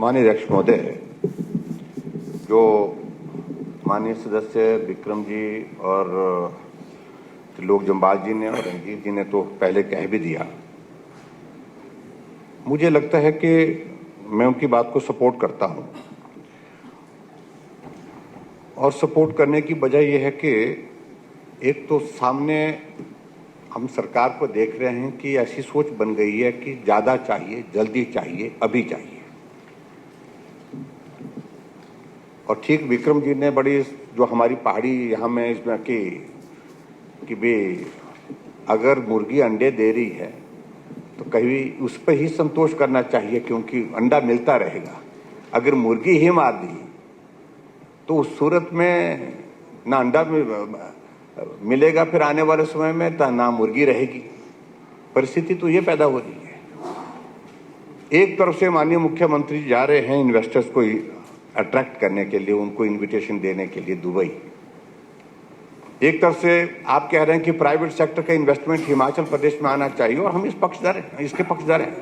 माननीय अध्यक्ष महोदय, जो माननीय सदस्य विक्रम जी और लोक जम्बाल जी ने और रंजीत जी ने तो पहले कह भी दिया। मुझे लगता है कि मैं उनकी बात को सपोर्ट करता हूं, और सपोर्ट करने की वजह यह है कि एक तो सामने हम सरकार को देख रहे हैं कि ऐसी सोच बन गई है कि ज़्यादा चाहिए, जल्दी चाहिए, अभी चाहिए। और ठीक विक्रम जी ने बड़ी जो हमारी पहाड़ी यहाँ में इसमें कि भाई अगर मुर्गी अंडे दे रही है तो कहीं उस पर ही संतोष करना चाहिए, क्योंकि अंडा मिलता रहेगा। अगर मुर्गी ही मार दी तो उस सूरत में ना अंडा मिलेगा फिर आने वाले समय में, ना मुर्गी रहेगी। परिस्थिति तो ये पैदा हो रही है। एक तरफ से माननीय मुख्यमंत्री जा रहे हैं इन्वेस्टर्स को अट्रैक्ट करने के लिए, उनको इनविटेशन देने के लिए दुबई। एक तरफ से आप कह रहे हैं कि प्राइवेट सेक्टर का इन्वेस्टमेंट हिमाचल प्रदेश में आना चाहिए, और हम इसके पक्षधर हैं,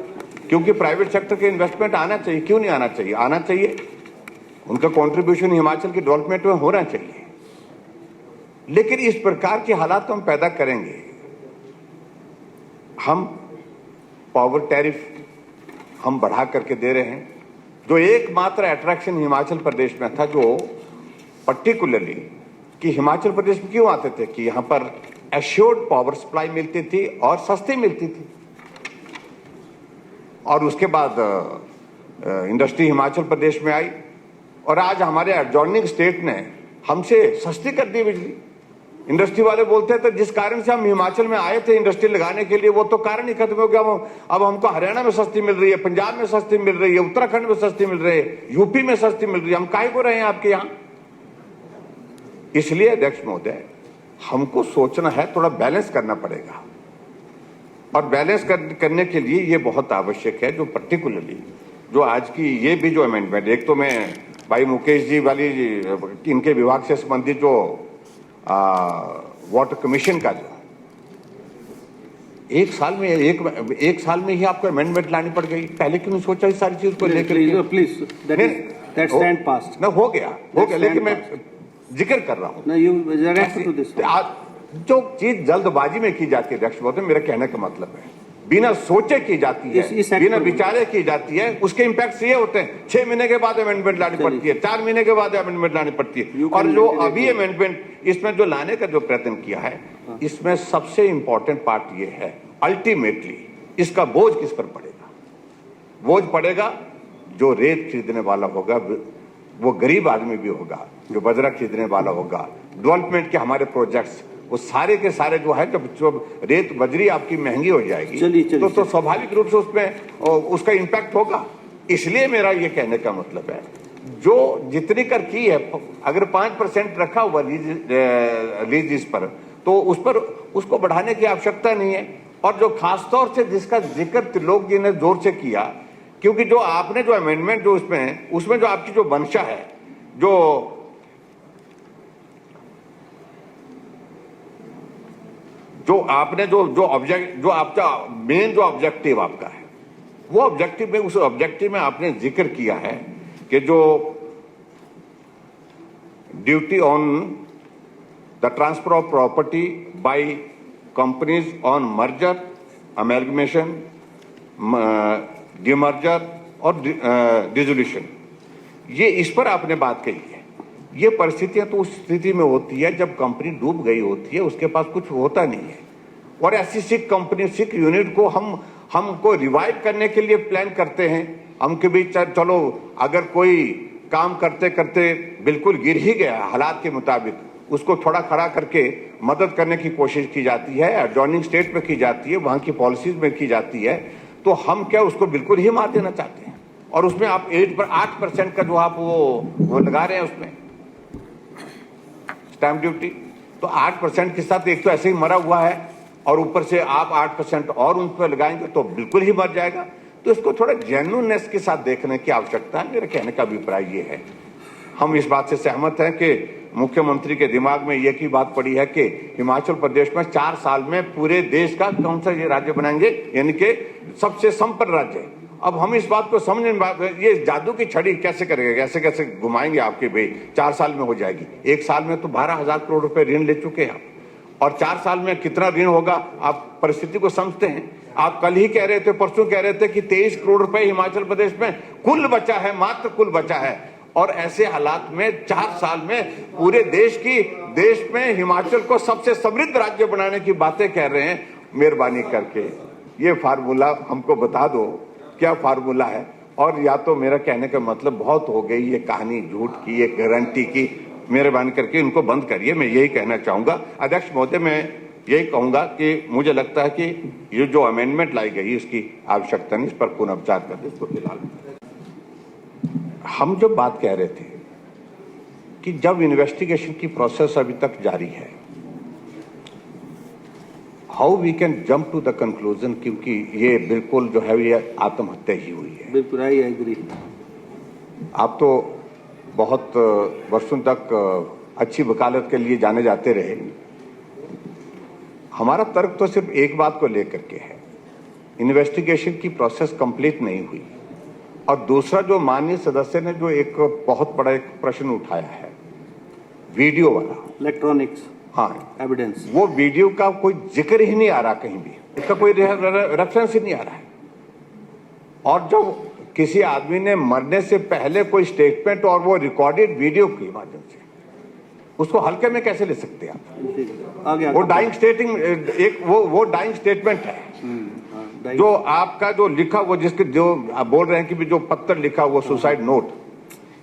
क्योंकि प्राइवेट सेक्टर के इन्वेस्टमेंट आना चाहिए। क्यों नहीं आना चाहिए? आना चाहिए। उनका कंट्रीब्यूशन हिमाचल की डेवलपमेंट में होना चाहिए। लेकिन इस प्रकार के हालात तो हम पैदा करेंगे। हम पावर टैरिफ हम बढ़ा करके दे रहे हैं। जो एकमात्र अट्रैक्शन हिमाचल प्रदेश में था, जो पर्टिकुलरली कि हिमाचल प्रदेश में क्यों आते थे कि यहां पर एश्योर्ड पावर सप्लाई मिलती थी और सस्ती मिलती थी, और उसके बाद इंडस्ट्री हिमाचल प्रदेश में आई, और आज हमारे एडजॉइनिंग स्टेट ने हमसे सस्ती कर दी बिजली। इंडस्ट्री वाले बोलते थे जिस कारण से हम हिमाचल में आए थे इंडस्ट्री लगाने के लिए, वो तो कारण ही खत्म हो गया। अब हमको हरियाणा में सस्ती मिल रही है, पंजाब में सस्ती मिल रही है, उत्तराखंड में सस्ती मिल रही है, यूपी में सस्ती मिल रही है। हम काहे को रहे हैं आपके यहाँ? इसलिए अध्यक्ष महोदय, हमको सोचना है, थोड़ा बैलेंस करना पड़ेगा, और बैलेंस करने के लिए ये बहुत आवश्यक है। जो पर्टिकुलरली जो आज की ये भी जो अमेंडमेंट, एक तो मैं भाई मुकेश जी वाली इनके विभाग से संबंधित जो वाटर कमीशन का जो एक साल में ही आपको अमेंडमेंट लानी पड़ गई। पहले क्यों नहीं सोचा इस सारी चीज को लेकर? Please that stand past. ना हो गया, लेकिन मैं जिक्र कर रहा हूं। जो चीज जल्दबाजी में की जाती है अध्यक्ष महोदय, मेरा कहने का मतलब है बिना सोचे की जाती है, बिना विचारे की जाती है, उसके इम्पैक्ट ये होते हैं 6 महीने के बाद अमेंडमेंट लानी पड़ती है, 4 महीने के बाद अमेंडमेंट लानी पड़ती है। और जो अभी अमेंडमेंट इसमें जो लाने का जो प्रयत्न किया है, इसमें सबसे इंपॉर्टेंट पार्ट ये है, अल्टीमेटली इसका बोझ किस पर पड़ेगा? बोझ पड़ेगा जो रेत खरीदने वाला होगा, वो गरीब आदमी भी होगा, जो बजरा खरीदने वाला होगा। डेवलपमेंट के हमारे प्रोजेक्ट्स वो सारे के सारे जो है, जब रेत बजरी आपकी महंगी हो जाएगी तो स्वाभाविक रूप से उसमें उसका इम्पैक्ट होगा। इसलिए मेरा ये कहने का मतलब है, जो जितनी कर की है, अगर 5% रखा हुआ लीज इस पर, तो उस पर उसको बढ़ाने की आवश्यकता नहीं है। और जो खासतौर से जिसका जिक्र त्रिलोक जी ने जोर से किया, क्योंकि जो आपने जो अमेंडमेंट जो उसमें जो आपकी जो मंशा है, जो आपने जो आपका मेन जो ऑब्जेक्टिव आपका है, वो ऑब्जेक्टिव में, उस ऑब्जेक्टिव में आपने जिक्र किया है कि जो duty on the transfer of property by companies on merger, amalgamation, demerger और डिसोल्यूशन, ये इस पर आपने बात कही है। ये परिस्थितियां तो उस स्थिति में होती है जब कंपनी डूब गई होती है, उसके पास कुछ होता नहीं है, और ऐसी सिक यूनिट को हमको रिवाइव करने के लिए प्लान करते हैं। हम के बीच चलो, अगर कोई काम करते करते बिल्कुल गिर ही गया हालात के मुताबिक, उसको थोड़ा खड़ा करके मदद करने की कोशिश की जाती है, एडजॉइनिंग स्टेट में की जाती है, वहां की पॉलिसीज में की जाती है। तो हम क्या उसको बिल्कुल ही मार देना चाहते हैं? और उसमें आप 8% का जो आप वो लगा रहे हैं उसमें स्टैंप ड्यूटी, तो 8% के साथ एक तो ऐसे ही मरा हुआ है, और ऊपर से आप 8% और उन पर लगाएंगे तो बिल्कुल ही मर जाएगा। तो इसको थोड़ा जेन्युइननेस के साथ देखने की आवश्यकता है। मेरे कहने का अभिप्राय ये है, हम इस बात से सहमत हैं कि मुख्यमंत्री के दिमाग में ये की बात पड़ी है कि हिमाचल प्रदेश में 4 साल में पूरे देश का कौन सा ये राज्य बनाएंगे, यानी कि सबसे संपन्न राज्य, अब हम इस बात को समझ नहीं, ये जादू की छड़ी कैसे करेगा, कैसे कैसे घुमाएंगे आपके भाई, 4 साल में हो जाएगी। 1 साल में तो 12,000 करोड़ रुपए ऋण ले चुके हैं आप, और 4 साल में कितना ऋण होगा आप परिस्थिति को समझते हैं। आप कल ही कह रहे थे, परसों कह रहे थे कि 23 करोड़ रुपए हिमाचल प्रदेश में कुल बचा है, मात्र कुल बचा है। और ऐसे हालात में 4 साल में पूरे देश में हिमाचल को सबसे समृद्ध राज्य बनाने की बातें कह रहे हैं। मेहरबानी करके ये फार्मूला हमको बता दो, क्या फार्मूला है। और या तो मेरा कहने का मतलब बहुत हो गई ये कहानी झूठ की, ये गारंटी की, मेहरबानी करके इनको बंद करिए। मैं यही कहना चाहूंगा। अध्यक्ष महोदय, मैं यही कहूंगा कि मुझे लगता है कि ये जो अमेंडमेंट लाई गई इसकी आवश्यकता नहीं, इस पर पुनर्विचार कर दे। इसको फिलहाल हम जो बात कह रहे थे कि जब इन्वेस्टिगेशन की प्रोसेस अभी तक जारी है, how we can jump to the conclusion, क्योंकि ये बिल्कुल जो है ये आत्महत्या ही हुई है। बिल्कुल, आई एग्री। आप तो बहुत वर्षों तक अच्छी वकालत के लिए जाने जाते रहे। हमारा तर्क तो सिर्फ एक बात को लेकर के है, इन्वेस्टिगेशन की प्रोसेस कंप्लीट नहीं हुई। और दूसरा, जो माननीय सदस्य ने जो एक बहुत बड़ा एक प्रश्न उठाया है, वीडियो वाला, इलेक्ट्रॉनिक्स, हाँ, एविडेंस, वो वीडियो का कोई जिक्र ही नहीं आ रहा कहीं भी, इसका कोई रेफरेंस ही नहीं आ रहा है। और जब किसी आदमी ने मरने से पहले कोई स्टेटमेंट और वो रिकॉर्डेड वीडियो के माध्यम से, उसको हल्के में कैसे ले सकते हैं आप? आगे वो डाइंग स्टेटिंग एक वो डाइंग स्टेटमेंट है, जो आपका जो लिखा, वो जिसके जो आप बोल रहे हैं कि भी जो पत्र लिखा वो सुसाइड नोट,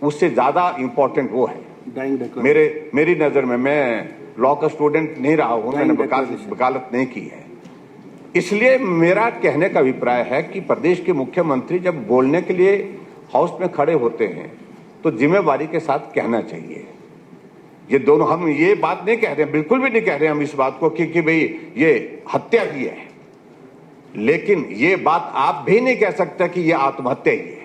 उससे ज्यादा इंपॉर्टेंट वो है मेरी नजर में। मैं लॉ का स्टूडेंट नहीं रहा हूं, मैंने वकालत नहीं की है, इसलिए मेरा कहने का अभिप्राय है कि प्रदेश के मुख्यमंत्री जब बोलने के लिए हाउस में खड़े होते हैं तो जिम्मेवारी के साथ कहना चाहिए। ये दोनों, हम ये बात नहीं कह रहे, बिल्कुल भी नहीं कह रहे हम इस बात को कि भाई ये हत्या की है, लेकिन ये बात आप भी नहीं कह सकते कि ये आत्महत्या ही है।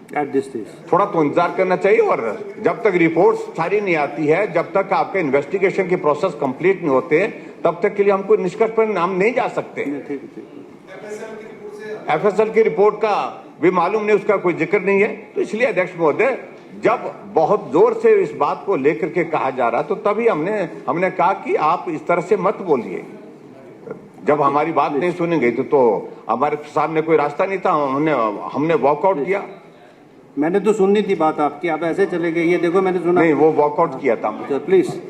At this stage, थोड़ा तो इंतजार करना चाहिए। और जब तक रिपोर्ट सारी नहीं आती है, जब तक आपके इन्वेस्टिगेशन की प्रोसेस कंप्लीट नहीं होते, तब तक के लिए हमको निष्कर्ष पर नाम नहीं जा सकते। एफएसएल की रिपोर्ट का भी मालूम नहीं, उसका कोई जिक्र नहीं है। तो इसलिए अध्यक्ष महोदय, जब बहुत जोर से इस बात को लेकर के कहा जा रहा, तो तभी हमने कहा कि आप इस तरह से मत बोलिए। जब हमारी बात नहीं सुनी गई तो हमारे सामने कोई रास्ता नहीं था, हमने वॉकआउट किया। मैंने तो सुननी थी बात आपकी, आप ऐसे चले गए। ये देखो, मैंने सुना नहीं, वो वॉकआउट किया था। प्लीज।